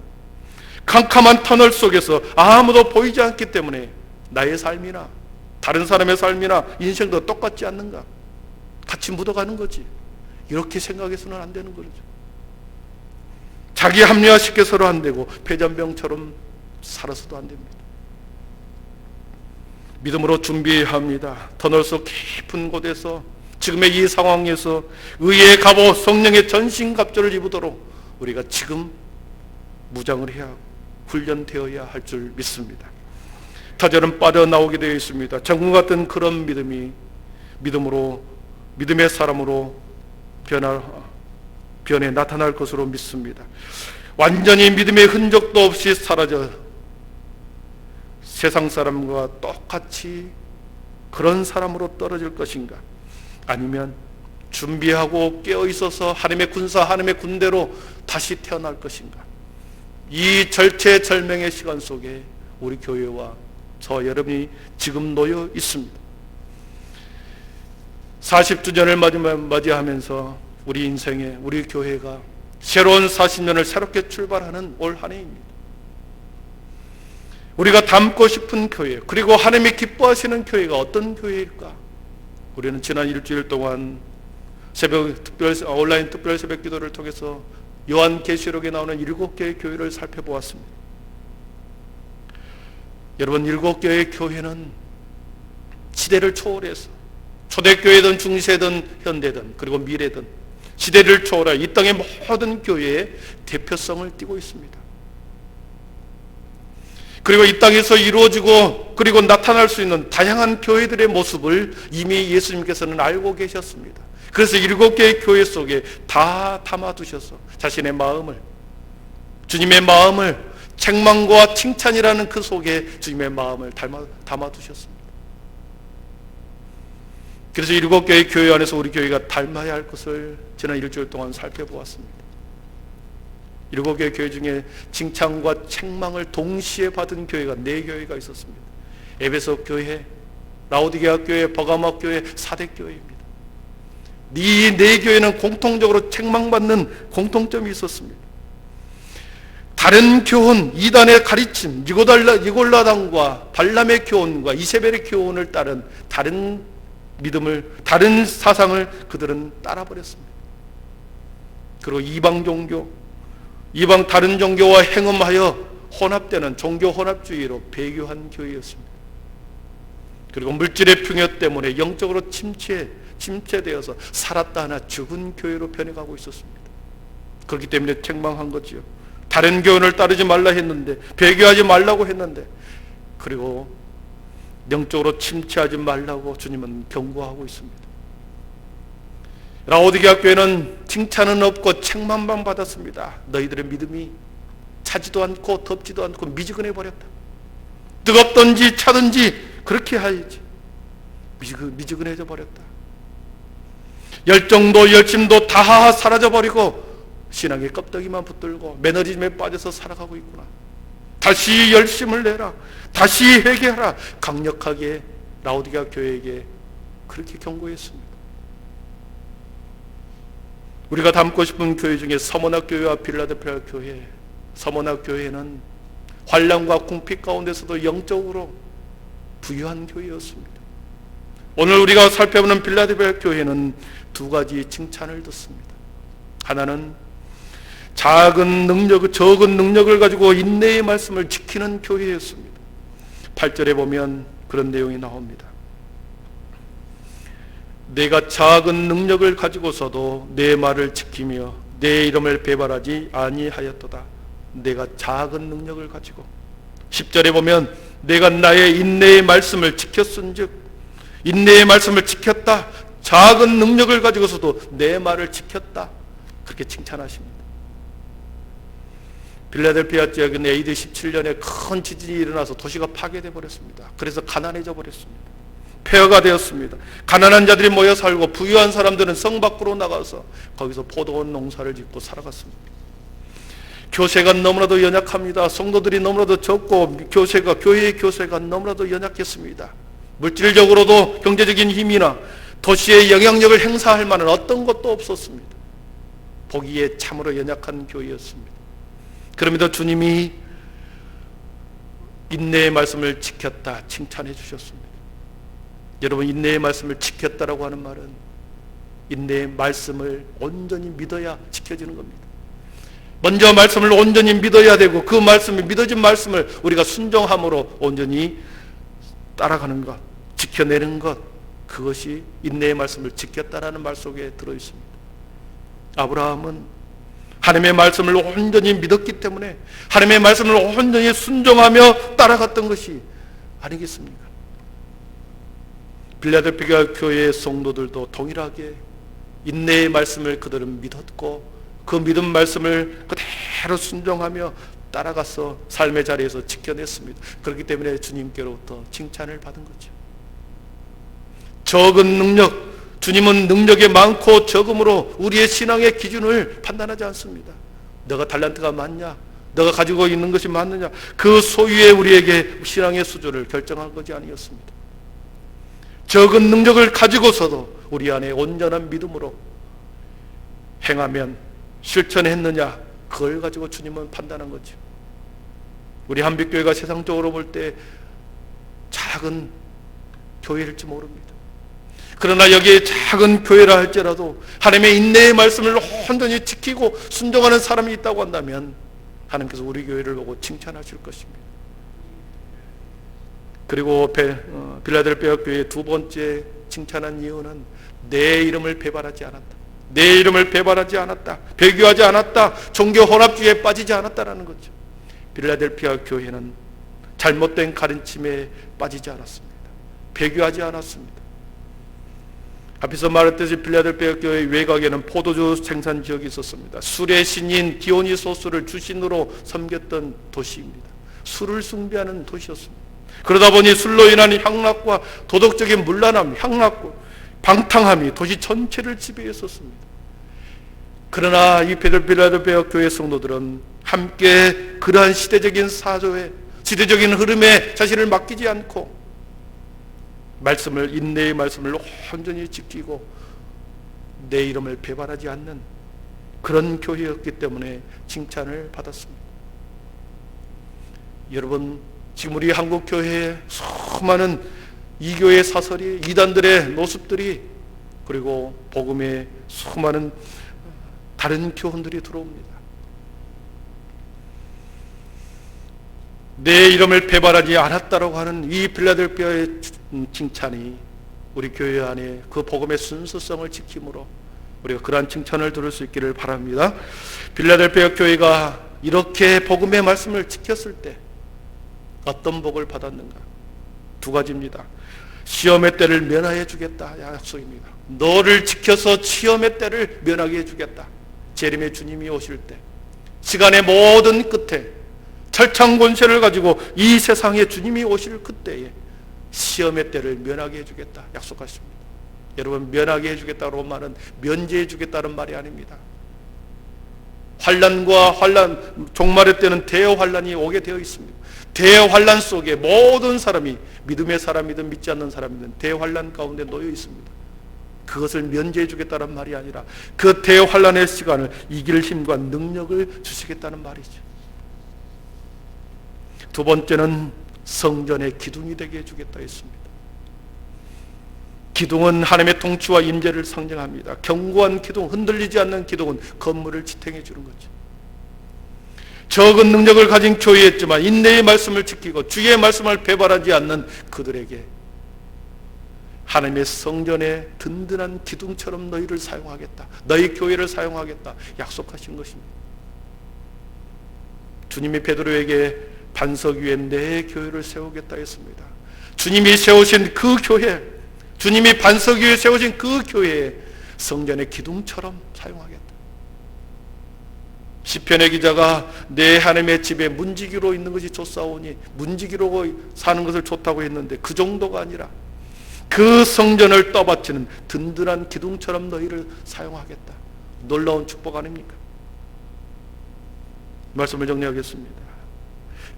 캄캄한 터널 속에서 아무도 보이지 않기 때문에 나의 삶이나 다른 사람의 삶이나 인생도 똑같지 않는가? 같이 묻어가는 거지. 이렇게 생각해서는 안 되는 거죠. 자기 합리화시켜서도 안 되고 폐잔병처럼 살아서도 안 됩니다. 믿음으로 준비해야 합니다. 터널 속 깊은 곳에서, 지금의 이 상황에서 의의 갑옷, 성령의 전신갑주를 입으도록 우리가 지금 무장을 해야 하고 훈련되어야 할 줄 믿습니다. 터널은 빠져나오게 되어 있습니다. 정금 같은 그런 믿음이 믿음의 사람으로 변해 나타날 것으로 믿습니다. 완전히 믿음의 흔적도 없이 사라져 세상 사람과 똑같이 그런 사람으로 떨어질 것인가? 아니면 준비하고 깨어있어서 하나님의 군사, 하나님의 군대로 다시 태어날 것인가? 이 절체절명의 시간 속에 우리 교회와 저 여러분이 지금 놓여 있습니다. 40주년을 맞이하면서 우리 인생에, 우리 교회가 새로운 40년을 새롭게 출발하는 올 한 해입니다. 우리가 담고 싶은 교회, 그리고 하나님이 기뻐하시는 교회가 어떤 교회일까? 우리는 지난 일주일 동안 온라인 특별 새벽 기도를 통해서 요한계시록에 나오는 7개의 교회를 살펴보았습니다. 여러분, 7개의 교회는 시대를 초월해서 초대교회든 중세든 현대든 그리고 미래든 시대를 초월해 이 땅의 모든 교회의 대표성을 띠고 있습니다. 그리고 이 땅에서 이루어지고 그리고 나타날 수 있는 다양한 교회들의 모습을 이미 예수님께서는 알고 계셨습니다. 그래서 7개의 교회 속에 다 담아두셔서 자신의 마음을, 주님의 마음을, 책망과 칭찬이라는 그 속에 주님의 마음을 담아두셨습니다. 그래서 7개의 교회 안에서 우리 교회가 닮아야 할 것을 지난 일주일 동안 살펴보았습니다. 7개의 교회 중에 칭찬과 책망을 동시에 받은 교회가 4교회가 있었습니다. 에베소 교회, 라오디게아 교회, 버가모 교회, 사대 교회입니다. 이 4교회는 공통적으로 책망받는 공통점이 있었습니다. 다른 교훈, 이단의 가르침, 니골라당과 발람의 교훈과 이세벨의 교훈을 따른 다른 믿음을, 다른 사상을 그들은 따라버렸습니다. 그리고 이방 종교, 이방 다른 종교와 행음하여 혼합되는 종교 혼합주의로 배교한 교회였습니다. 그리고 물질의 풍요 때문에 영적으로 침체되어서 살았다 하나 죽은 교회로 변해가고 있었습니다. 그렇기 때문에 책망한 거지요. 다른 교훈을 따르지 말라 했는데, 배교하지 말라고 했는데, 그리고 영적으로 침체하지 말라고 주님은 경고하고 있습니다. 라오디게아 교회는 칭찬은 없고 책망만 받았습니다. 너희들의 믿음이 차지도 않고 덥지도 않고 미지근해 버렸다. 뜨겁든지 차든지 그렇게 하야지. 미지근해져 버렸다. 열정도 열심도 다 사라져버리고 신앙의 껍데기만 붙들고 매너리즘에 빠져서 살아가고 있구나. 다시 열심을 내라. 다시 회개하라. 강력하게 라오디게아 교회에게 그렇게 경고했습니다. 우리가 닮고 싶은 교회 중에 서머나 교회와 빌라델피아 교회, 서머나 교회는 환난과 궁핍 가운데서도 영적으로 부유한 교회였습니다. 오늘 우리가 살펴보는 빌라델피아 교회는 두 가지 칭찬을 듣습니다. 하나는 적은 능력을 가지고 인내의 말씀을 지키는 교회였습니다. 8절에 보면 그런 내용이 나옵니다. 내가 작은 능력을 가지고서도 내 말을 지키며 내 이름을 배반하지 아니하였도다. 내가 작은 능력을 가지고. 10절에 보면 내가 나의 인내의 말씀을 지켰은즉, 인내의 말씀을 지켰다. 작은 능력을 가지고서도 내 말을 지켰다. 그렇게 칭찬하십니다. 빌라델피아 지역은 AD 17년에 큰 지진이 일어나서 도시가 파괴되어 버렸습니다. 그래서 가난해져 버렸습니다. 폐허가 되었습니다. 가난한 자들이 모여 살고 부유한 사람들은 성 밖으로 나가서 거기서 포도원 농사를 짓고 살아갔습니다. 교세가 너무나도 연약합니다. 성도들이 너무나도 적고 교회의 교세가 너무나도 연약했습니다. 물질적으로도 경제적인 힘이나 도시의 영향력을 행사할 만한 어떤 것도 없었습니다. 보기에 참으로 연약한 교회였습니다. 그럼에도 주님이 인내의 말씀을 지켰다 칭찬해 주셨습니다. 여러분, 인내의 말씀을 지켰다라고 하는 말은 인내의 말씀을 온전히 믿어야 지켜지는 겁니다. 먼저 말씀을 온전히 믿어야 되고 그 말씀이 믿어진 말씀을 우리가 순종함으로 온전히 따라가는 것, 지켜내는 것, 그것이 인내의 말씀을 지켰다라는 말 속에 들어있습니다. 아브라함은 하나님의 말씀을 온전히 믿었기 때문에 하나님의 말씀을 온전히 순종하며 따라갔던 것이 아니겠습니까? 빌라델피아 교회의 성도들도 동일하게 인내의 말씀을 그들은 믿었고 그 믿은 말씀을 그대로 순종하며 따라가서 삶의 자리에서 지켜냈습니다. 그렇기 때문에 주님께로부터 칭찬을 받은 거죠. 적은 능력, 주님은 능력이 많고 적음으로 우리의 신앙의 기준을 판단하지 않습니다. 너가 달란트가 많냐? 너가 가지고 있는 것이 맞느냐? 그 소유에 우리에게 신앙의 수준을 결정한 것이 아니었습니다. 적은 능력을 가지고서도 우리 안에 온전한 믿음으로 행하면 실천했느냐? 그걸 가지고 주님은 판단한 거죠. 우리 한빛교회가 세상적으로 볼 때 작은 교회일지 모릅니다. 그러나 여기에 작은 교회라 할지라도 하나님의 인내의 말씀을 온전히 지키고 순종하는 사람이 있다고 한다면 하나님께서 우리 교회를 보고 칭찬하실 것입니다. 그리고 빌라델피아 교회의 두 번째 칭찬한 이유는 내 이름을 배반하지 않았다. 내 이름을 배반하지 않았다. 배교하지 않았다. 종교 혼합주의에 빠지지 않았다라는 거죠. 빌라델피아 교회는 잘못된 가르침에 빠지지 않았습니다. 배교하지 않았습니다. 앞에서 말했듯이 빌라델피아 교회 외곽에는 포도주 생산 지역이 있었습니다. 술의 신인 디오니소스를 주신으로 섬겼던 도시입니다. 술을 숭배하는 도시였습니다. 그러다 보니 술로 인한 향락과 도덕적인 문란함, 향락과 방탕함이 도시 전체를 지배했었습니다. 그러나 이 빌라델피아 교회 성도들은 함께 그러한 시대적인 사조에, 시대적인 흐름에 자신을 맡기지 않고 말씀을, 인내의 말씀을 온전히 지키고 내 이름을 배반하지 않는 그런 교회였기 때문에 칭찬을 받았습니다. 여러분, 지금 우리 한국교회에 수많은 이교의 사설이, 이단들의 노습들이, 그리고 복음의 수많은 다른 교훈들이 들어옵니다. 내 이름을 배반하지 않았다라고 하는 이 빌라델피아의 칭찬이 우리 교회 안에 그 복음의 순수성을 지킴으로 우리가 그러한 칭찬을 들을 수 있기를 바랍니다. 빌라델피아 교회가 이렇게 복음의 말씀을 지켰을 때 어떤 복을 받았는가? 두 가지입니다. 시험의 때를 면하여 주겠다, 약속입니다. 너를 지켜서 시험의 때를 면하게 해주겠다. 재림의 주님이 오실 때, 시간의 모든 끝에 철창 권세를 가지고 이 세상에 주님이 오실 그때에 시험의 때를 면하게 해주겠다 약속하십니다. 여러분, 면하게 해주겠다고 말은 면제해 주겠다는 말이 아닙니다. 환난과 환난, 종말의 때는 대환란이 오게 되어 있습니다. 대환란 속에 모든 사람이, 믿음의 사람이든 믿지 않는 사람이든 대환란 가운데 놓여 있습니다. 그것을 면제해 주겠다는 말이 아니라 그 대환란의 시간을 이길 힘과 능력을 주시겠다는 말이죠. 두 번째는 성전의 기둥이 되게 해주겠다 했습니다. 기둥은 하나님의 통치와 임재를 상징합니다. 견고한 기둥, 흔들리지 않는 기둥은 건물을 지탱해 주는 거죠. 적은 능력을 가진 교회였지만 인내의 말씀을 지키고 주의 말씀을 배반하지 않는 그들에게 하나님의 성전의 든든한 기둥처럼 너희를 사용하겠다, 너희 교회를 사용하겠다 약속하신 것입니다. 주님이 베드로에게 반석 위에 내 교회를 세우겠다 했습니다. 주님이 세우신 그 교회, 주님이 반석 위에 세우신 그 교회에 성전의 기둥처럼 사용하겠다. 시편의 기자가 내 하나님의 집에 문지기로 있는 것이 좋사오니, 문지기로 사는 것을 좋다고 했는데 그 정도가 아니라 그 성전을 떠받치는 든든한 기둥처럼 너희를 사용하겠다. 놀라운 축복 아닙니까? 말씀을 정리하겠습니다.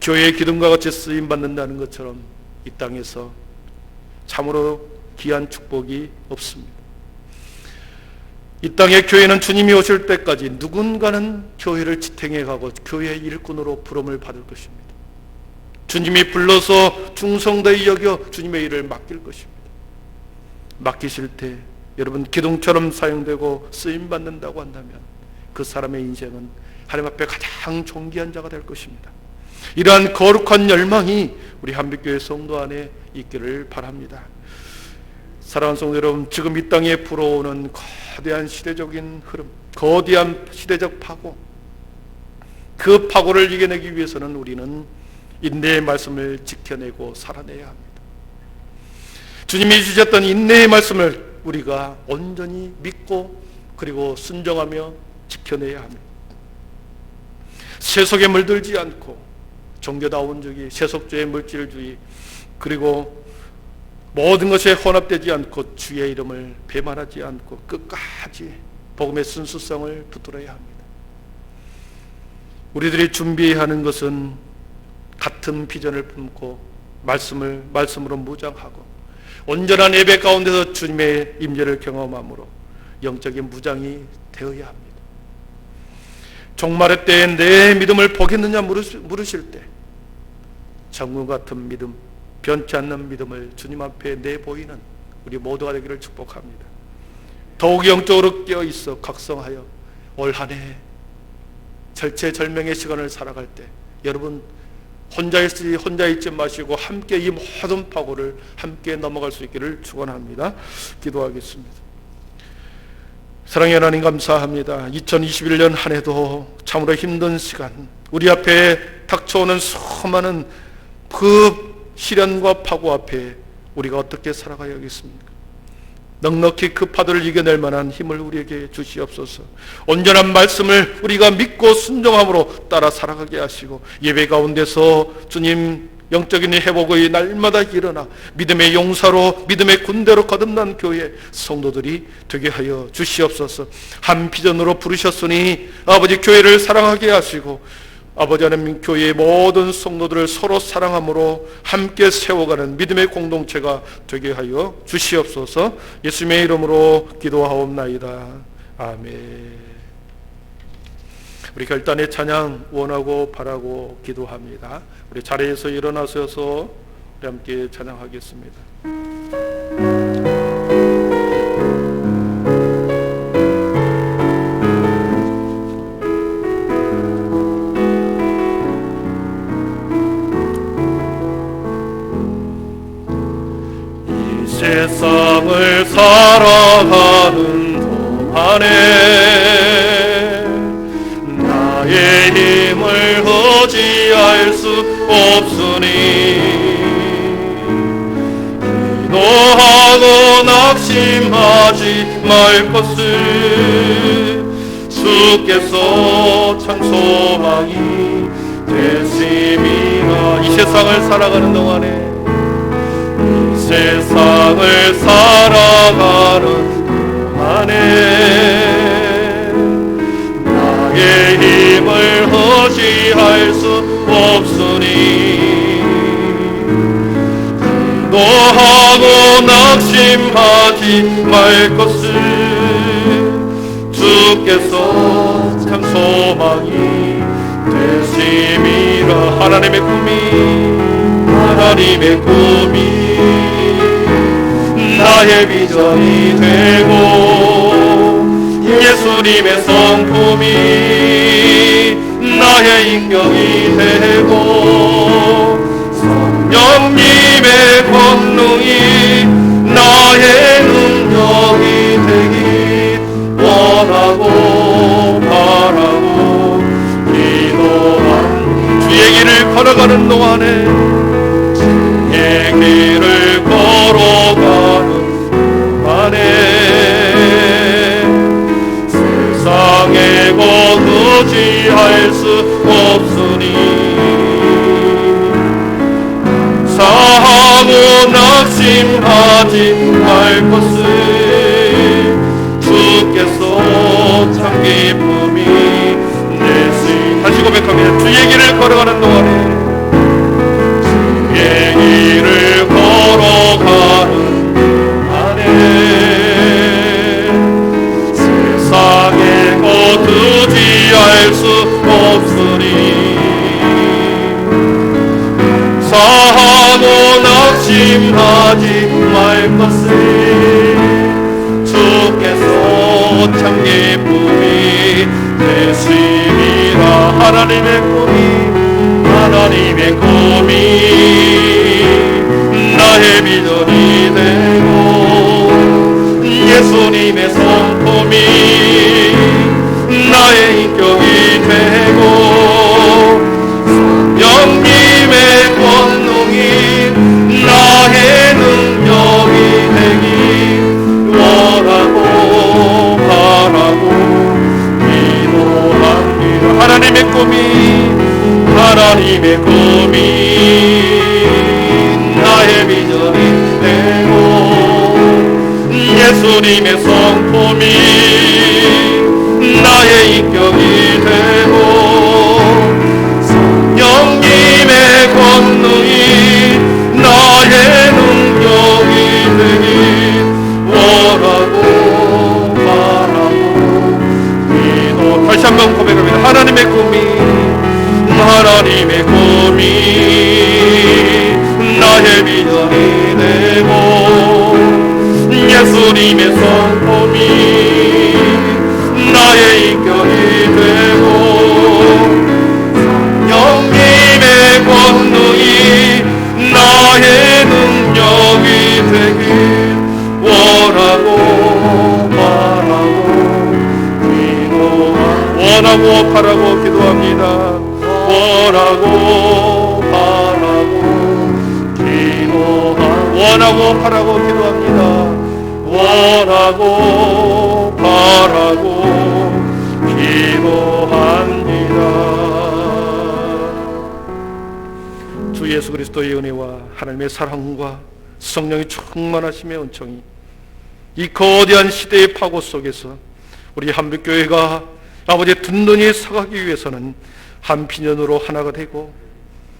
교회의 기둥과 같이 쓰임받는다는 것처럼 이 땅에서 참으로 귀한 축복이 없습니다. 이 땅의 교회는 주님이 오실 때까지 누군가는 교회를 지탱해 가고 교회의 일꾼으로 부름을 받을 것입니다. 주님이 불러서 충성되이 여겨 주님의 일을 맡길 것입니다. 맡기실 때 여러분 기둥처럼 사용되고 쓰임받는다고 한다면 그 사람의 인생은 하나님 앞에 가장 존귀한 자가 될 것입니다. 이러한 거룩한 열망이 우리 한빛교회 성도 안에 있기를 바랍니다. 사랑하는 성도 여러분, 지금 이 땅에 불어오는 거대한 시대적인 흐름, 거대한 시대적 파고, 그 파고를 이겨내기 위해서는 우리는 인내의 말씀을 지켜내고 살아내야 합니다. 주님이 주셨던 인내의 말씀을 우리가 온전히 믿고 그리고 순종하며 지켜내야 합니다. 세속에 물들지 않고 종교다원주의, 세속주의, 물질주의, 그리고 모든 것에 혼합되지 않고 주의 이름을 배반하지 않고 끝까지 복음의 순수성을 붙들어야 합니다. 우리들이 준비해야 하는 것은 같은 비전을 품고 말씀으로 무장하고 온전한 예배 가운데서 주님의 임재를 경험함으로 영적인 무장이 되어야 합니다. 종말의 때에 내 믿음을 보겠느냐 물으실 때 정금 같은 믿음, 변치 않는 믿음을 주님 앞에 내보이는 우리 모두가 되기를 축복합니다. 더욱 영적으로 깨어있어 각성하여 올 한 해 절체절명의 시간을 살아갈 때 여러분 혼자 있지 마시고 함께 이 모든 파고를 함께 넘어갈 수 있기를 축원합니다. 기도하겠습니다. 사랑의 하나님 감사합니다. 2021년 한 해도 참으로 힘든 시간, 우리 앞에 닥쳐오는 수많은 그 시련과 파고 앞에 우리가 어떻게 살아가야겠습니까? 넉넉히 그 파도를 이겨낼 만한 힘을 우리에게 주시옵소서. 온전한 말씀을 우리가 믿고 순종함으로 따라 살아가게 하시고 예배 가운데서 주님 영적인 회복의 날마다 일어나 믿음의 용사로 믿음의 군대로 거듭난 교회 성도들이 되게 하여 주시옵소서. 한 비전으로 부르셨으니 아버지 교회를 사랑하게 하시고 아버지 하나님 교회의 모든 성도들을 서로 사랑함으로 함께 세워가는 믿음의 공동체가 되게 하여 주시옵소서. 예수님의 이름으로 기도하옵나이다. 아멘. 우리 결단의 찬양 원하고 바라고 기도합니다. 우리 자리에서 일어나셔서 우리 함께 찬양하겠습니다. 세상을 살아가는 동안에 나의 힘을 의지할 수 없으니 기도하고 낙심하지 말 것을 주께서 참 소망이 되심이라. 이 세상을 살아가는 동안에 세상을 살아가는 동안에 나의 힘을 의지할 수 없으니 노하고 낙심하지 말 것을 주께서 참 소망이 되심이라. 하나님의 꿈이 나의 비전이 되고 예수님의 성품이 나의 인격이 되고 성령님의 권능이 나의 능력이 되길 원하고 바라고 기도합니다. 주의 길을 걸어가는 동안에 주의 길을 걸어가는 동안에 세상에 거두지할 수 없으니 사하고 낙심하지 말 것을 주께서 참 기쁨이 되시니. 다시 고백합니다. 주의 길을 걸어가는 동안에 주의 길을 걸어가는 동안에 세상에 거두지할 수 없으니 사하고 낙심하지 말 것을 주께서 참 기쁨이 되시리라. 하나님의 꿈이 나의 비전이 되고 예수님의 성품이 나의 인격이 되고 성령님의 권능이 나의 능력이 되길 원하고 바라고 기도합니다. 하나님의 꿈이 나의 비전이 되고 예수님의 성품이 나의 인격이 되고 성령님의 권능이 나의 능력이 되길 원하고 바라고 기도. 다시 한번 고백합니다. 하나님의 꿈이 나의 비전이 되고 예수님의 성품이 나의 인격이 되고 성령님의 권능이 나의 능력이 되길 원하고 바라고 기도합니다. 원하고 바라고 기도합니다. 원하고 바라고 기도합니다. 주 예수 그리스도의 은혜와 하나님의 사랑과 성령의 충만하심의 은총이 이 거대한 시대의 파고 속에서 우리 한빛교회가 아버지의 든든히 서가기 위해서는 한 비전으로 하나가 되고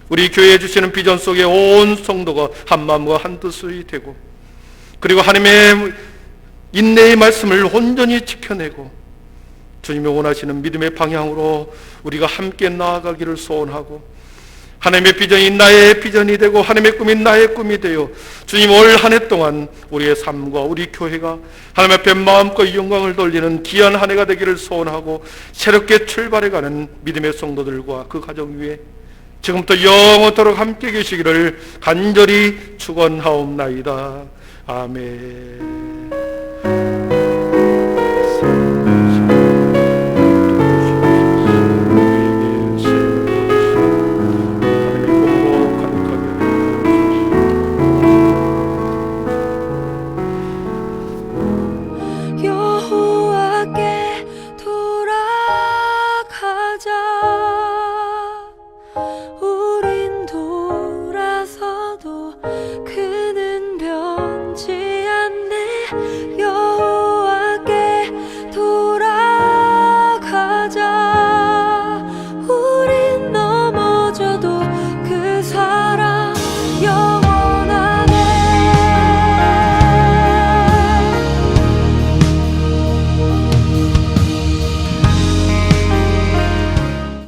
우리 교회에 주시는 비전 속에 온 성도가 한 마음과 한 뜻이 되고 그리고 하나님의 인내의 말씀을 온전히 지켜내고 주님이 원하시는 믿음의 방향으로 우리가 함께 나아가기를 소원하고 하나님의 비전이 나의 비전이 되고 하나님의 꿈이 나의 꿈이 되어 주님 올 한 해 동안 우리의 삶과 우리 교회가 하나님 앞에 마음껏 영광을 돌리는 귀한 한 해가 되기를 소원하고 새롭게 출발해가는 믿음의 성도들과 그 가정 위에 지금부터 영원토록 함께 계시기를 간절히 축원하옵나이다. 아멘.